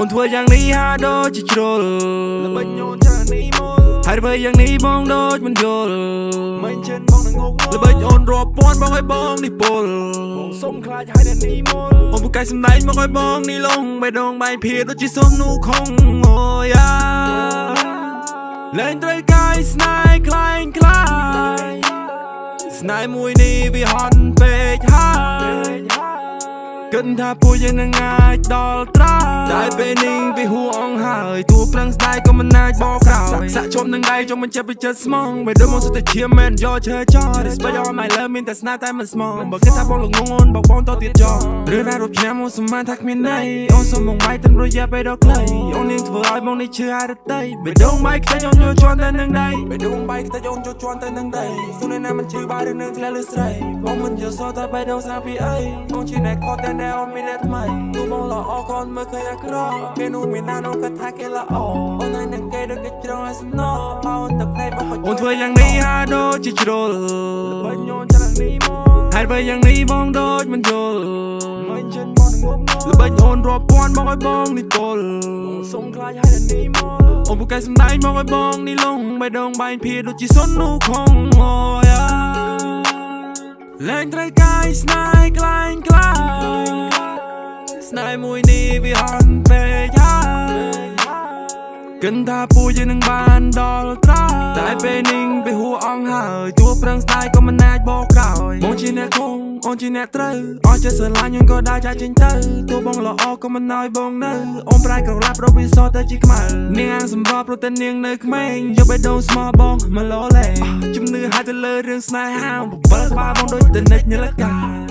អូនធ្វើយ៉ាងនេះហាដូចជាជ្រុលល្បិចញូនចានេះមកហើយធ្វើយ៉ាងនេះបងដូចមិនយល់មិនចិនបងនឹងងងល្បិចអូនរាប់ពាន់បងឲ្យបងនេះពលបងសុំខ្លាចហើយនេះមកអូនពូកែសម្ដែងមកឲ្យបងនេះលងបេះដូងបែកភៀដូចជាសុំនូខំអូយ៉ាលែងត្រូវកាយស្នេហ៍คล้ายស្នេហ៍មួយនេះវាហន់ពេកហើយគិតថាពួកយើងនឹងអាចដល់ត្រាតែពេលនេះវាហួអងហើយទួប្រឹងស្ដាយក៏មិនអាចបកក្រោយសាក់ជុំនឹងដៃចុំមិនចិត្តពីចិត្តស្មងមិនដូចមកសុទ្ធតែឈាមមិនយកឈើចោល Respect all my love មានតែស្នេហ៍តែមិនស្មងបើគិតថាបងល្ងងអូនបងតទៀតចោលរឿងរ៉ាវរូបឆ្នាំអូនសម្មានថាគ្មានន័យអូនសុំមកបាយទាំងរយៈពេលដ៏ខ្លីអូននាងធ្វើឲ្យបងនេះឈឺហើយរតីបេះដូងបាយខ្ទេចអូនយកជន់ទៅនឹងដៃបេះដូងបាយខ្ទេចអូនយកជន់ទៅនឹងដៃសុំណាមិនឈឺបាយឬនឹងធ្លាក់លើស្រីបងមិនយកសោះតែបេះដូងស្នាពីអីបងជាអ្នកខកតែអូនមានតែថ្មីទូបងល្អកូនមើលឃើញអាក្រក់ពេលនោះមានណានោះក៏ថាគេល្អអូននឹងគេដូចគេច្រងឲ្យសំណោអូនទឹកភ្នែកបងអូនធ្វើយ៉ាងនេះហាដូចជាជ្រុលល្បិចញូនចានេះមកហើយធ្វើយ៉ាងនេះបងដូចមិនយល់មិនចិនបងនឹងងងល្បិចអូនរាប់ពាន់បងឲ្យបងនេះពលសុំខ្លាចហើយនេះមកអូនពូកែសម្ដែងមកឲ្យបងនេះលងបេះដូងបែកភៀដូចជាសុននូខំអូយ៉ាលែងត្រូវកាយស្នេហ៍คล้ายស្នេហ៍មួយនេះវាហន់ពេកហើយគិតថាពួកយើងនឹងបានដល់ត្រាតែពេលនេះវាហួអងហើយទួប្រឹងស្ដាយក៏មិនអាចបកក្រោយបងជាអ្នកគង់អូនជាអ្នកត្រូវអស់ចិត្តស្រឡាញ់យើងក៏ដើរចាច់ចេញទៅទោះបងល្អក៏មិនឲ្យបងនៅអូនប្រែក្រឡាប់រកវិសោទៅជាខ្មៅនាងអាងសម្រាប់ព្រោះតែនាងនៅក្មេងយកបេះដូងស្មោះបងមកលោលេជំនឿហើយទៅលើរឿងស្នេហាបបិលក្បាលបងដូចទៅនិចញលកា